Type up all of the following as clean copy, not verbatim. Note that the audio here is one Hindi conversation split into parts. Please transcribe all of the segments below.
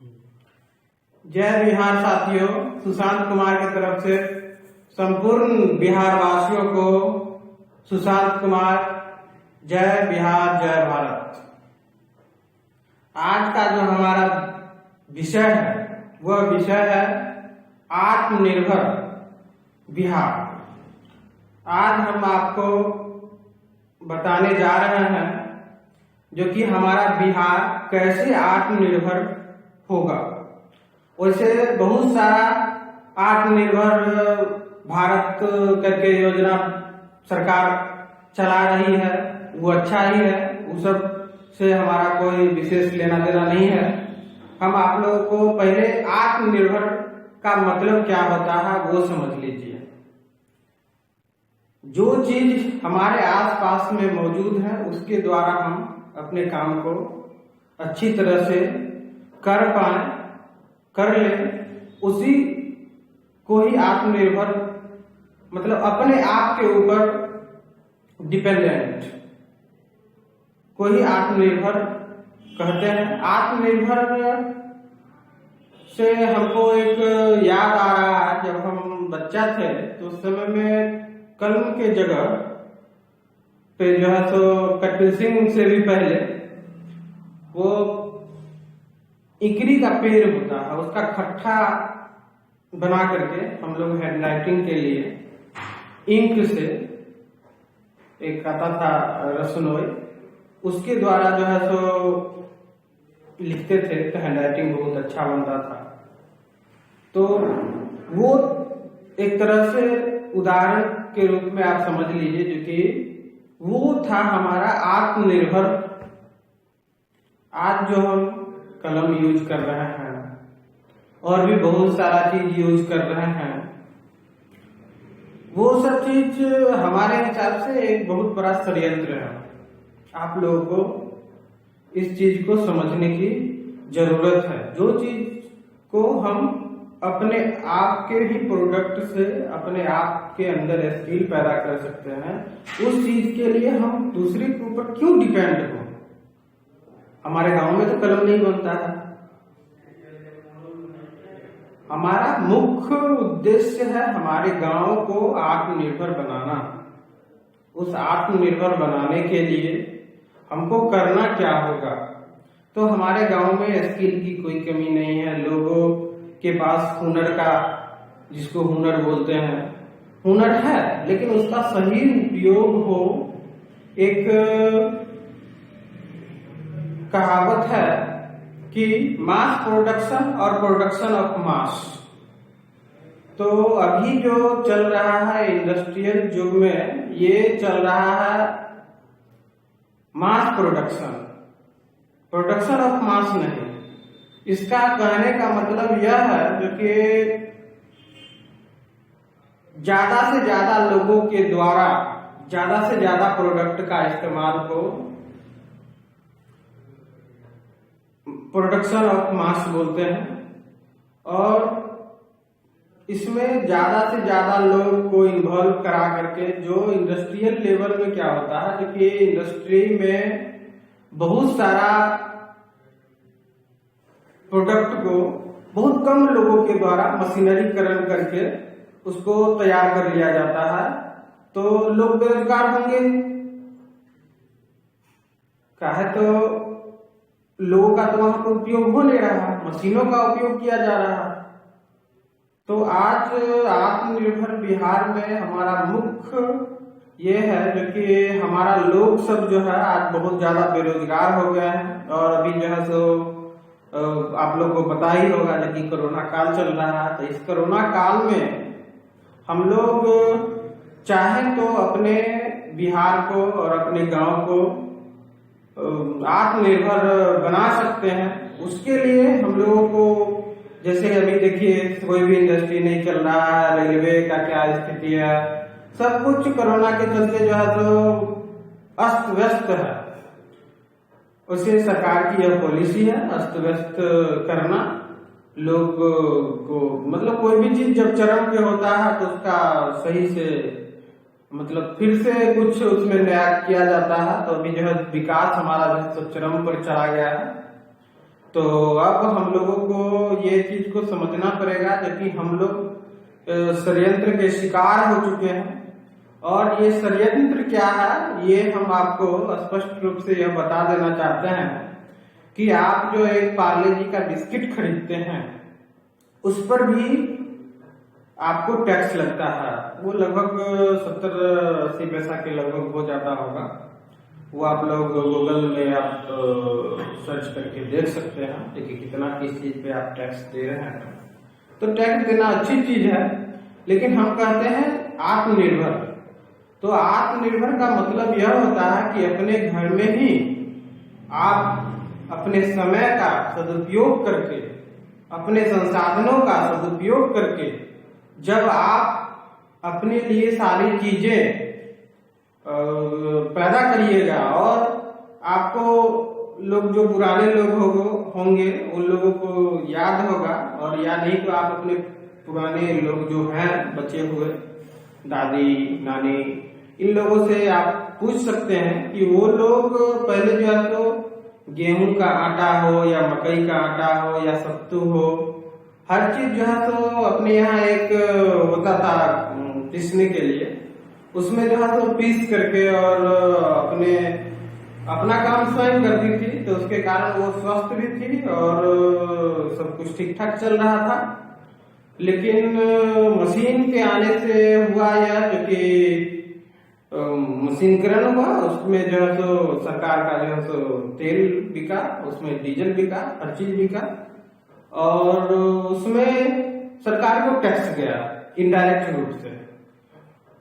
जय बिहार साथियों, सुशांत कुमार की तरफ से संपूर्ण बिहार वासियों को सुशांत कुमार जय बिहार जय भारत। आज का जो हमारा विषय है वह विषय है आत्मनिर्भर बिहार। आज हम आपको बताने जा रहे हैं जो कि हमारा बिहार कैसे आत्मनिर्भर होगा। वैसे बहुत सारा आत्मनिर्भर भारत करके योजना सरकार चला रही है, वो अच्छा ही है, वो सब से हमारा कोई विशेष लेना देना नहीं है। हम आप लोगों को पहले आत्मनिर्भर का मतलब क्या होता है वो समझ लीजिए। जो चीज हमारे आसपास में मौजूद है उसके द्वारा हम अपने काम को अच्छी तरह से कर ले, उसी को ही आत्मनिर्भर मतलब अपने आप के ऊपर डिपेंडेंट को ही आत्मनिर्भर कहते हैं। आत्मनिर्भर से हमको एक याद आ रहा है, जब हम बच्चा थे तो उस समय में कलम के जगह पे जो है सो कटपेंसिल से भी पहले वो इकरी का पेड़ होता है, उसका खट्टा बना करके हम लोग हैंड राइटिंग के लिए इंक से एक आता था रसनोई, उसके द्वारा जो है सो लिखते थे तो हैंड राइटिंग बहुत अच्छा बनता था। तो वो एक तरह से उदाहरण के रूप में आप समझ लीजिए जो कि वो था हमारा आत्मनिर्भर। आज जो हम कलम यूज कर रहे हैं और भी बहुत सारा चीज यूज कर रहे हैं, वो सब चीज हमारे हिसाब से एक बहुत बड़ा षड्यंत्र है। आप लोगों को इस चीज को समझने की जरूरत है। जो चीज को हम अपने आप के ही प्रोडक्ट से अपने आप के अंदर स्किल पैदा कर सकते हैं, उस चीज के लिए हम दूसरे के ऊपर क्यों डिपेंड हो। हमारे गांव में तो कलम नहीं बनता है। हमारा मुख्य उद्देश्य है हमारे गांव को आत्मनिर्भर बनाना। उस आत्मनिर्भर बनाने के लिए हमको करना क्या होगा। तो हमारे गांव में स्किल की कोई कमी नहीं है। लोगों के पास हुनर का, जिसको हुनर बोलते हैं, हुनर है, लेकिन उसका सही उपयोग हो। एक कहावत है कि मास प्रोडक्शन और प्रोडक्शन ऑफ मास। तो अभी जो चल रहा है इंडस्ट्रियल युग में, ये चल रहा है mass production, production of mass नहीं। इसका कहने का मतलब यह है जो कि ज्यादा से ज्यादा लोगों के द्वारा ज्यादा से ज्यादा प्रोडक्ट का इस्तेमाल को प्रोडक्शन ऑफ मास बोलते हैं। और इसमें ज्यादा से ज्यादा लोग को इन्वॉल्व करा करके, जो इंडस्ट्रियल लेवल में क्या होता है जो कि इंडस्ट्री में बहुत सारा प्रोडक्ट को बहुत कम लोगों के द्वारा मशीनरीकरण करके उसको तैयार कर लिया जाता है, तो लोग बेरोजगार होंगे। काहे तो लोगों का तो वहां पर उपयोग हो नहीं रहा, मशीनों का उपयोग किया जा रहा। तो आज आत्मनिर्भर बिहार में हमारा मुख्य ये है जो कि हमारा लोग सब जो है आज बहुत ज्यादा बेरोजगार हो गए हैं। और अभी जो है सो आप लोग को पता ही होगा जो कि कोरोना काल चल रहा है। तो इस कोरोना काल में हम लोग चाहे तो अपने बिहार को और अपने गांव को आत्मनिर्भर बना सकते हैं। उसके लिए हम लोगों को, जैसे अभी देखिए कोई भी इंडस्ट्री नहीं चल रहा है, रेलवे का क्या स्थिति है, सब कुछ कोरोना के चलते जो है तो अस्त व्यस्त है। उसे सरकार की यह पॉलिसी है अस्त व्यस्त करना। लोग को मतलब कोई भी चीज जब चरम पे होता है तो उसका सही से मतलब फिर से कुछ उसमें नया किया जाता है। तो अभी जो है विकास हमारा जो चरम पर चला गया है। तो अब हम लोगों को ये चीज को समझना पड़ेगा जबकि हम लोग षड्यंत्र के शिकार हो चुके हैं। और ये षड्यंत्र क्या है ये हम आपको स्पष्ट रूप से यह बता देना चाहते हैं कि आप जो एक पार्ले जी का बिस्किट खरीदते हैं उस पर भी आपको टैक्स लगता है। वो लगभग 70-80 पैसा के लगभग हो जाता होगा। वो आप लोग गूगल में आप सर्च करके देख सकते हैं कि कितना किस चीज पे आप टैक्स दे रहे हैं। तो टैक्स देना अच्छी चीज है, लेकिन हम कहते हैं आत्मनिर्भर। तो आत्मनिर्भर का मतलब यह होता है कि अपने घर में ही आप अपने समय का सदुपयोग करके, अपने संसाधनों का सदुपयोग करके जब आप अपने लिए सारी चीजें पैदा करिएगा और आपको लोग जो पुराने लोग होंगे उन लोगों को याद होगा, और या नहीं तो आप अपने पुराने लोग जो हैं बचे हुए दादी नानी इन लोगों से आप पूछ सकते हैं कि वो लोग पहले जो है तो गेहूं का आटा हो या मकई का आटा हो या सत्तू हो, हर चीज जो है तो अपने यहाँ एक होता था पीसने के लिए, उसमें जो है तो पीस करके और अपना काम स्वयं करती थी। तो उसके कारण वो स्वस्थ भी थी और सब कुछ ठीक ठाक चल रहा था। लेकिन मशीन के आने से हुआ यह क्योंकि मशीनीकरण हुआ, उसमें जो है तो सरकार का जो है तो तेल बिका, उसमें डीजल बिका, हर चीज बिका, और उसमें सरकार को टैक्स गया इनडायरेक्ट रूप से।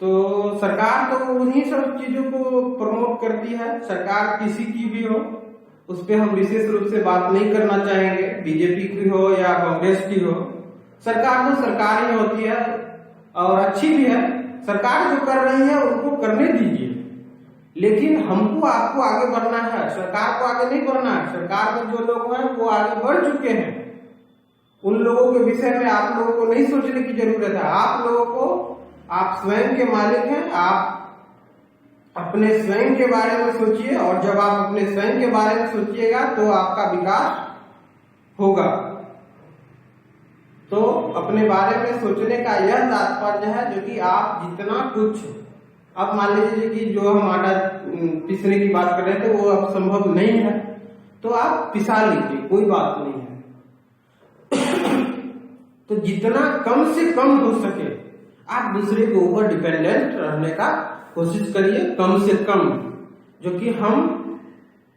तो सरकार तो उन्हीं सब चीजों को प्रमोट करती है। सरकार किसी की भी हो उस पर हम विशेष रूप से बात नहीं करना चाहेंगे, बीजेपी की हो या कांग्रेस की हो, सरकार तो सरकार ही होती है और अच्छी भी है। सरकार जो कर रही है उनको करने दीजिए, लेकिन हमको आपको आगे बढ़ना है, सरकार को आगे नहीं बढ़ना है। सरकार में जो लोग हैं वो आगे बढ़ चुके हैं, उन लोगों के विषय में आप लोगों को नहीं सोचने की जरूरत है। आप लोगों को, आप स्वयं के मालिक हैं, आप अपने स्वयं के बारे में सोचिए, और जब आप अपने स्वयं के बारे में सोचिएगा तो आपका विकास होगा। तो अपने बारे में सोचने का यह तात्पर्य है जो कि आप जितना कुछ, अब मान लीजिए कि जो हम आटा पीसने की बात कर रहे थे वो अब संभव नहीं है, तो आप पिसा लीजिए, कोई बात नहीं है। तो जितना कम से कम हो सके आप दूसरे के ऊपर डिपेंडेंट रहने का कोशिश करिए, कम से कम, जो कि हम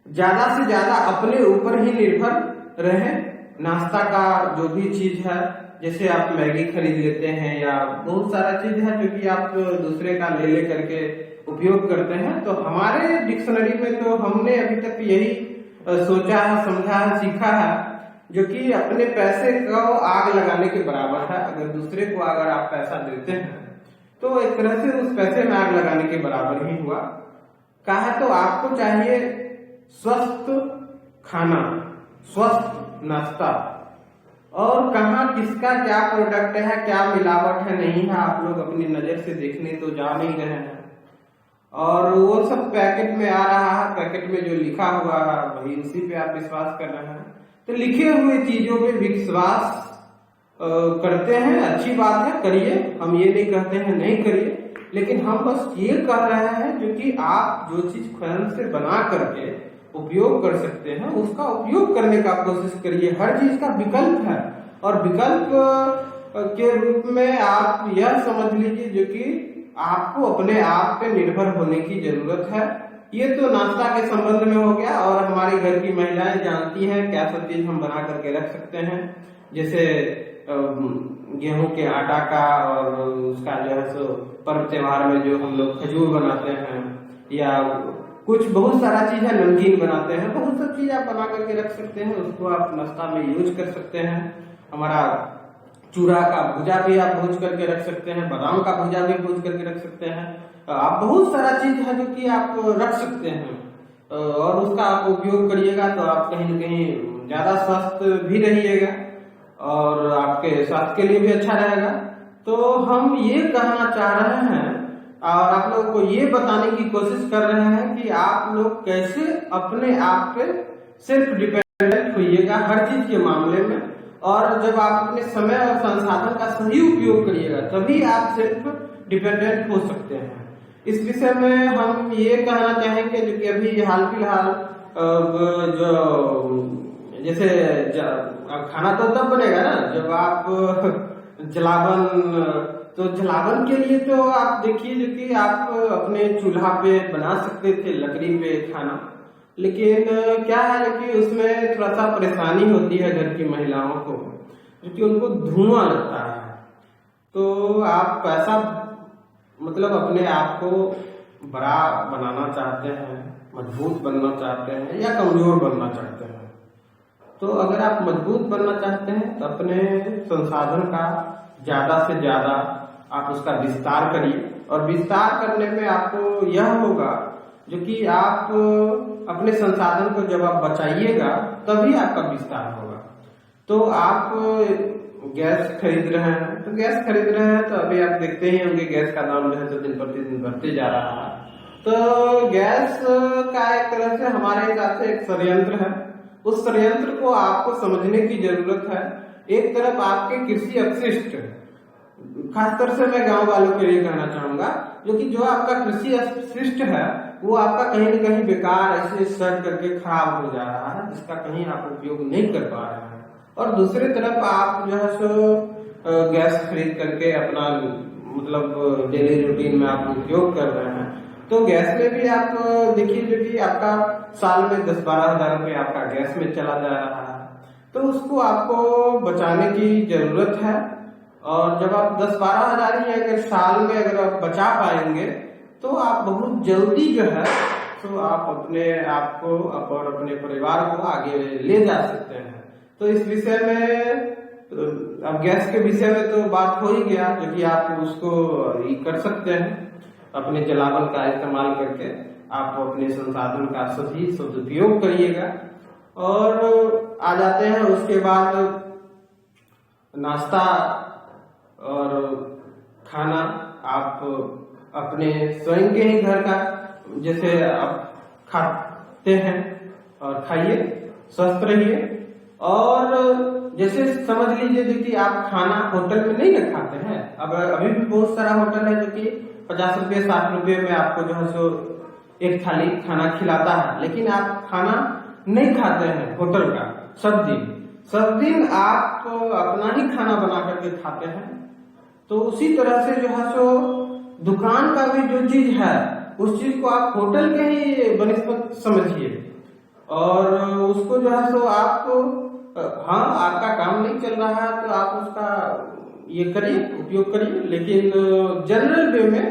ज्यादा से ज्यादा अपने ऊपर ही निर्भर रहें। नाश्ता का जो भी चीज है, जैसे आप मैगी खरीद लेते हैं या बहुत सारा चीज है जो कि आप दूसरे का ले करके उपयोग करते हैं, तो हमारे डिक्शनरी में तो हमने अभी तक यही सोचा है, समझा है, सीखा है, जो कि अपने पैसे को आग लगाने के बराबर है। अगर दूसरे को अगर आप पैसा देते हैं तो एक तरह से उस पैसे में आग लगाने के बराबर ही हुआ। कहा तो आपको चाहिए स्वस्थ खाना, स्वस्थ नाश्ता, और कहाँ किसका क्या प्रोडक्ट है, क्या मिलावट है नहीं है, आप लोग अपनी नजर से देखने तो जा नहीं रहे हैं। और वो सब पैकेट में आ रहा है, पैकेट में जो लिखा हुआ है वही उसी पे आप विश्वास कर रहे हैं। तो लिखे हुए चीजों पे विश्वास करते हैं, अच्छी बात है, करिए, हम ये नहीं कहते हैं नहीं करिए, लेकिन हम बस ये कह रहे हैं जो कि आप जो चीज स्वयं से बना करके उपयोग कर सकते हैं उसका उपयोग करने का कोशिश करिए। हर चीज का विकल्प है, और विकल्प के रूप में आप यह समझ लीजिए जो कि आपको अपने आप पे निर्भर होने की जरूरत है। ये तो नाश्ता के संबंध में हो गया, और हमारे घर की महिलाएं जानती हैं क्या सब चीज हम बना करके रख सकते हैं, जैसे गेहूं के आटा का, और उसका जो है सो पर्व त्योहार में जो हम लोग खजूर बनाते हैं, या कुछ बहुत सारा चीज है, नमकीन बनाते हैं, बहुत सब चीज आप बना करके रख सकते हैं, उसको आप नाश्ता में यूज कर सकते हैं। हमारा चूड़ा का भुजा भी आप भूज करके रख सकते हैं, बादाम का भुजा भी भूज करके रख सकते हैं, आप बहुत सारा चीज है जो कि आप रख सकते हैं, और उसका आप उपयोग करिएगा तो आप कहीं न कहीं ज्यादा स्वस्थ भी रहिएगा और आपके स्वास्थ्य के लिए भी अच्छा रहेगा। तो हम ये कहना चाह रहे हैं और आप लोगों को ये बताने की कोशिश कर रहे हैं कि आप लोग कैसे अपने आप पे सेल्फ डिपेंडेंट करिएगा हर चीज के मामले में, और जब आप अपने समय और संसाधन का सही उपयोग करिएगा तभी आप सेल्फ डिपेंडेंट हो सकते हैं। इस विषय में हम ये कहना चाहेंगे जो कि अभी हाल फिलहाल जो जैसे खाना तो तब बनेगा ना जब आप जलावन, तो जलावन के लिए तो आप देखिए जो कि आप अपने चूल्हा पे बना सकते थे लकड़ी पे खाना, लेकिन क्या है कि उसमें थोड़ा सा परेशानी होती है घर की महिलाओं को, क्योंकि उनको धुआं लगता है। तो आप ऐसा मतलब अपने आप को बड़ा बनाना चाहते हैं, मजबूत बनना चाहते हैं या कमजोर बनना चाहते हैं, तो अगर आप मजबूत बनना चाहते हैं तो अपने संसाधन का ज्यादा से ज्यादा आप उसका विस्तार करिए, और विस्तार करने में आपको यह होगा जो कि आप अपने संसाधन को जब आप बचाइएगा तभी आपका विस्तार होगा। तो आप गैस खरीद रहे हैं, तो गैस खरीद रहे हैं तो अभी आप देखते ही होंगे गैस का दाम जो है तो दिन प्रतिदिन बढ़ते जा रहा है। तो गैस का एक तरह से हमारे हिसाब से एक षड्यंत्र है, उस षड्यंत्र को आपको समझने की जरूरत है। एक तरफ आपके कृषि अपशिष्ट, खासकर से मैं गांव वालों के लिए कहना चाहूंगा, जो कि जो आपका कृषि अपशिष्ट है वो आपका कहीं न कहीं बेकार ऐसे सड़ करके खराब हो जा रहा है, जिसका कहीं आप उपयोग नहीं कर पा रहे हैं। और दूसरी तरफ आप जो है सो गैस खरीद करके अपना मतलब डेली रूटीन में आप उपयोग कर रहे हैं, तो गैस में भी आप देखिए जो कि आपका साल में 10-12 हजार रुपये आपका गैस में चला जा रहा है, तो उसको आपको बचाने की जरूरत है। और जब आप 10-12 हजार ही अगर साल में अगर आप बचा पाएंगे तो आप बहुत जल्दी जो है तो आप अपने आप को और अपने परिवार को आगे ले जा सकते हैं। तो इस विषय में अब गैस के विषय में तो बात हो ही गया, जो कि आप उसको कर सकते हैं अपने जलावन का इस्तेमाल करके आप अपने संसाधन का सही सदुपयोग करिएगा। और आ जाते हैं उसके बाद नाश्ता और खाना आप अपने स्वयं के ही घर का जैसे आप खाते हैं और खाइए, स्वस्थ रहिए। और जैसे समझ लीजिए जो कि आप खाना होटल में नहीं ना खाते हैं, अब अभी भी बहुत सारा होटल है जो कि 50 रुपये 60 रुपये में आपको जो है सो एक थाली खाना खिलाता है, लेकिन आप खाना नहीं खाते हैं होटल का सब दिन आप अपना ही खाना बना करके खाते हैं। तो उसी तरह से जो है सो दुकान का भी जो चीज है उस चीज को आप होटल के ही बनिस्बत समझिए, और उसको जो है सो आपको हाँ आपका काम नहीं चल रहा है तो आप उसका ये करिए, उपयोग करिए, लेकिन जनरल वे में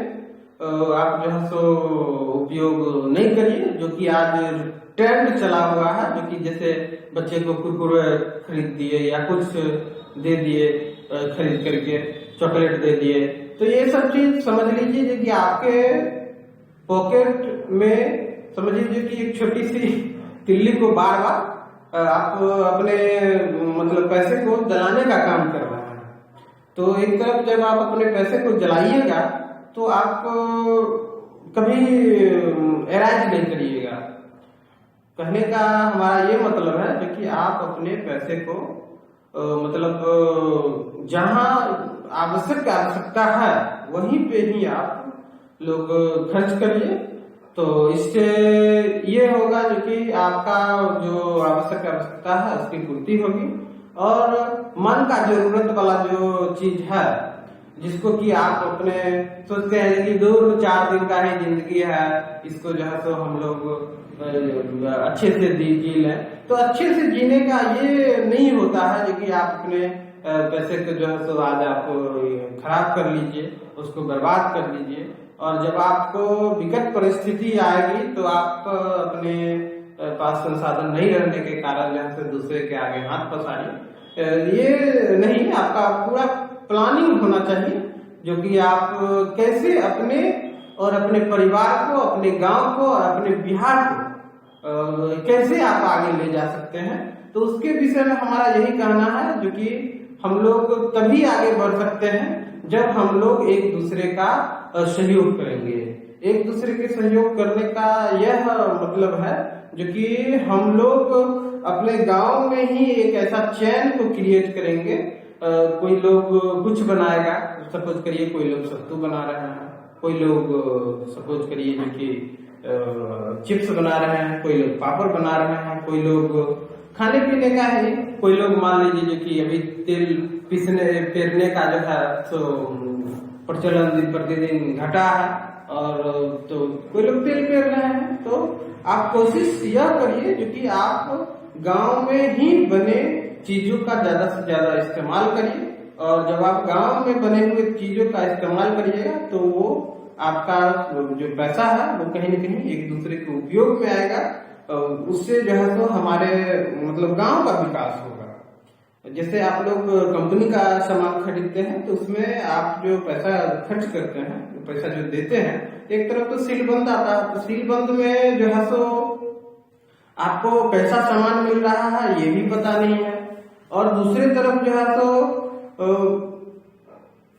आप जो है सो उपयोग नहीं करिए। जो कि आज ट्रेंड चला हुआ है, जो कि जैसे बच्चे को कुरकुरे खरीद दिए या कुछ दे दिए खरीद करके, चॉकलेट दे दिए, तो ये सब चीज समझ लीजिए जो कि आपके पॉकेट में समझ लीजिए कि एक छोटी सी तिल्ली को बार बार आप अपने मतलब पैसे को जलाने का काम कर रहा है। तो एक तरफ जब आप अपने पैसे को जलाइएगा तो आप कभी एराइज नहीं करिएगा। कहने का हमारा ये मतलब है जो कि आप अपने पैसे को मतलब जहां आवश्यकता है वहीं पे ही आप लोग खर्च करिए। तो इससे ये होगा जो कि आपका जो आवश्यकता है उसकी पूर्ति होगी, और मन का जरूरत वाला जो चीज है जिसको कि आप अपने सोचते हैं कि 2-4 दिन का ही जिंदगी है, इसको जो है तो हम लोग अच्छे से जी लें, तो अच्छे से जीने का ये नहीं होता है जो कि आप अपने पैसे को जो है तो आज आप खराब कर लीजिए, उसको बर्बाद कर लीजिए, और जब आपको विकट परिस्थिति आएगी तो आप अपने पास संसाधन नहीं रहने के कारण जो है दूसरे के आगे हाथ पसारिए। ये नहीं, आपका पूरा प्लानिंग होना चाहिए जो कि आप कैसे अपने और अपने परिवार को, अपने गांव को और अपने बिहार को कैसे आप आगे ले जा सकते हैं। तो उसके विषय में हमारा यही कहना है जो कि हम लोग तभी आगे बढ़ सकते हैं जब हम लोग एक दूसरे का सहयोग करेंगे। एक दूसरे के सहयोग करने का यह मतलब है जो कि हम लोग अपने गांव में ही एक ऐसा चैन को क्रिएट करेंगे। कोई लोग कुछ बनाएगा, सपोज करिए कोई लोग सत्तू बना रहे हैं, कोई लोग सपोज करिए जो कि चिप्स बना रहे हैं, कोई लोग पापड़ बना रहे हैं, कोई लोग खाने पीने का है, कोई लोग मान लीजिए जो कि अभी तेल पीसने पेरने का जो है तो प्रचलन दिन प्रतिदिन घटा है, और तो कोई लोग तेल पेर रहे हैं। तो आप कोशिश यह करिए जो कि आप गांव में ही बने चीजों का ज्यादा से ज्यादा इस्तेमाल करिए, और जब आप गांव में बने हुए चीजों का इस्तेमाल करिएगा तो वो आपका जो पैसा है वो कहीं न कहीं एक दूसरे के उपयोग में आएगा। उससे जो है तो हमारे मतलब गांव का विकास होगा। जैसे आप लोग कंपनी का सामान खरीदते हैं तो उसमें आप जो पैसा खर्च करते हैं, पैसा जो देते हैं, एक तरफ तो सीलबंद आता है, तो सीलबंद में जो है सो आपको कैसा सामान मिल रहा है ये भी पता नहीं है, और दूसरी तरफ जो है तो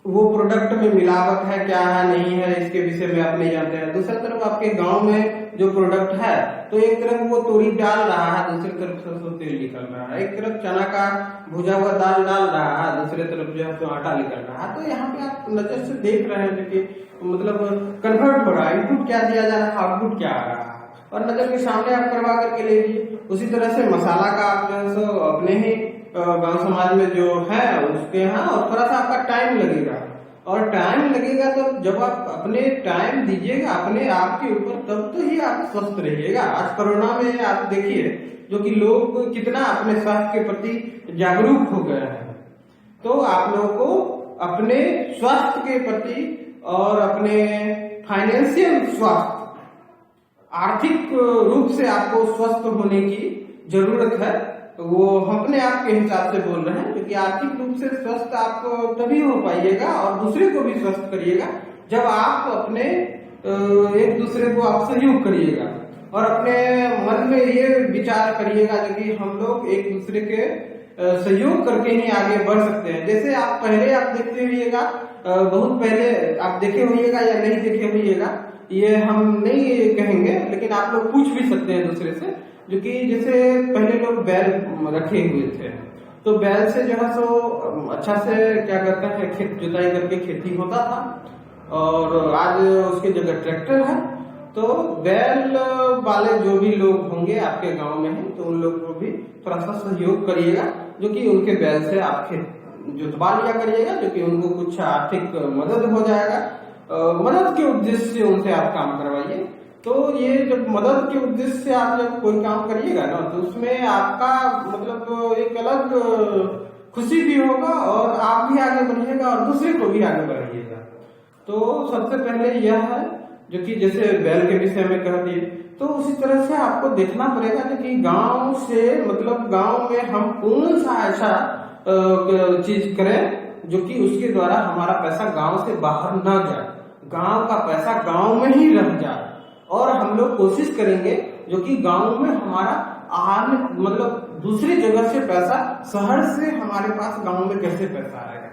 वो प्रोडक्ट में मिलावट है क्या है नहीं है इसके विषय में आप नहीं जानते हैं। दूसरी तरफ आपके गांव में जो प्रोडक्ट है तो एक तरफ वो तोड़ी डाल रहा है, दूसरी तरफ सरसों तेल निकल रहा है, एक तरफ चना का भुजा हुआ दाल डाल रहा है, दूसरी तरफ जो है तो आटा निकल रहा है। तो यहाँ पे आप नजर से देख रहे हैं कि मतलब कन्वर्ट हो रहा है, इनपुट क्या दिया जा रहा है, आउटपुट क्या आ रहा है, और नजर के सामने आप करवा करके ले लीजिए। उसी तरह से मसाला का आप जो है सो अपने ही गांव समाज में जो है उसके यहाँ, और थोड़ा सा आपका टाइम लगेगा, और टाइम लगेगा तो जब आप अपने टाइम दीजिएगा अपने आप के ऊपर तब तो ही आप स्वस्थ रहिएगा। आज कोरोना में आप देखिए जो कि लोग कितना अपने स्वास्थ्य के प्रति जागरूक हो गए हैं। तो आप लोगों को अपने स्वास्थ्य के प्रति और अपने फाइनेंशियल स्वास्थ्य, आर्थिक रूप से आपको स्वस्थ होने की जरूरत है। वो हम अपने आप के हिसाब से बोल रहे हैं, क्योंकि आर्थिक रूप से स्वस्थ आप तभी हो पाइएगा और दूसरे को भी स्वस्थ करिएगा जब आप अपने एक दूसरे को आप सहयोग करिएगा, और अपने मन में ये विचार करिएगा जो कि हम लोग एक दूसरे के सहयोग करके ही आगे बढ़ सकते हैं। जैसे आप पहले आप देखते होइएगा, बहुत पहले आप देखे होइएगा या नहीं देखे होइएगा ये हम नहीं कहेंगे, लेकिन आप लोग पूछ भी सकते हैं दूसरे से, जो कि जैसे पहले लोग बैल रखे हुए थे तो बैल से जो है सो अच्छा से क्या करते हैं खेत जुताई करके खेती होता था, और आज उसकी जगह ट्रैक्टर है। तो बैल वाले जो भी लोग होंगे आपके गांव में हैं तो उन लोग को भी थोड़ा सा सहयोग करिएगा, जो कि उनके बैल से आप खेत जुतवा लिया करिएगा, जो कि उनको कुछ आर्थिक मदद हो जाएगा। मदद के उद्देश्य से उनसे आप काम करवाइए। तो ये जब मदद के उद्देश्य से आप जब कोई काम करिएगा ना तो उसमें आपका मतलब एक अलग खुशी भी होगा, और आप भी आगे बढ़िएगा और दूसरे को भी आगे बढ़ाइएगा। तो सबसे पहले यह है जो कि जैसे बैल के विषय में कह दिए, तो उसी तरह से आपको देखना पड़ेगा कि गांव से मतलब गांव में हम कौन सा ऐसा चीज करें जो कि उसके द्वारा हमारा पैसा गांव से बाहर न जाए, गांव का पैसा गांव में ही रह जाए। और हम लोग कोशिश करेंगे जो कि गांव में हमारा आने मतलब दूसरी जगह से पैसा, शहर से हमारे पास गांव में कैसे पैसा आएगा।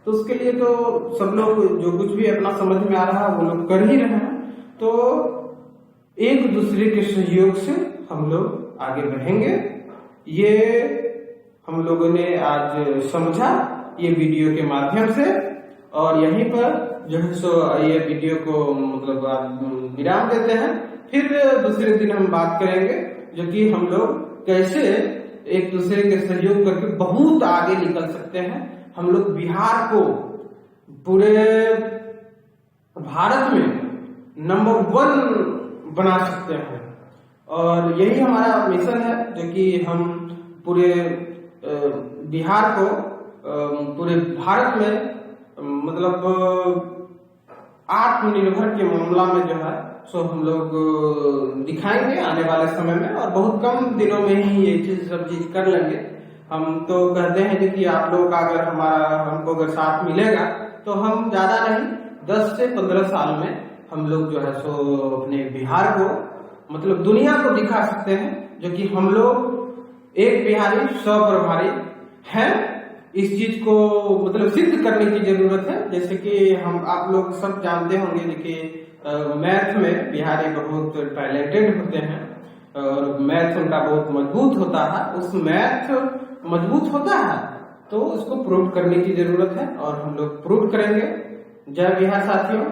तो उसके लिए तो सब लोग जो कुछ भी अपना समझ में आ रहा है वो लोग कर ही रहे हैं। तो एक दूसरे के सहयोग से हम लोग आगे बढ़ेंगे। ये हम लोगों ने आज समझा ये वीडियो के माध्यम से, और यहीं पर जो है सो ये वीडियो को मतलब विराम देते हैं। फिर दूसरे दिन हम बात करेंगे जो कि हम लोग कैसे एक दूसरे के सहयोग करके बहुत आगे निकल सकते हैं। हम लोग बिहार को पूरे भारत में नंबर 1 बना सकते हैं, और यही हमारा मिशन है जो कि हम पूरे बिहार को पूरे भारत में मतलब आत्मनिर्भर के मामला में जो है सो हम लोग दिखाएंगे आने वाले समय में, और बहुत कम दिनों में ही ये चीज सब चीज कर लेंगे। हम तो कहते हैं कि आप लोग का अगर हमको अगर साथ मिलेगा तो हम ज्यादा नहीं 10 से 15 साल में हम लोग जो है सो अपने बिहार को मतलब दुनिया को दिखा सकते हैं, जो कि हम लोग एक बिहारी 100 प्रभारी है। इस चीज को मतलब सिद्ध करने की जरूरत है। जैसे कि हम आप लोग सब जानते होंगे कि मैथ में बिहारी बहुत टैलेंटेड होते हैं, और मैथ उनका बहुत मजबूत होता है, उस मैथ मजबूत होता है तो उसको प्रूव करने की जरूरत है और हम लोग प्रूव करेंगे। जय बिहार साथियों,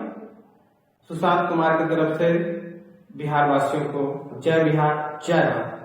सुशांत कुमार की तरफ से बिहार वासियों को जय बिहार, जय भारत।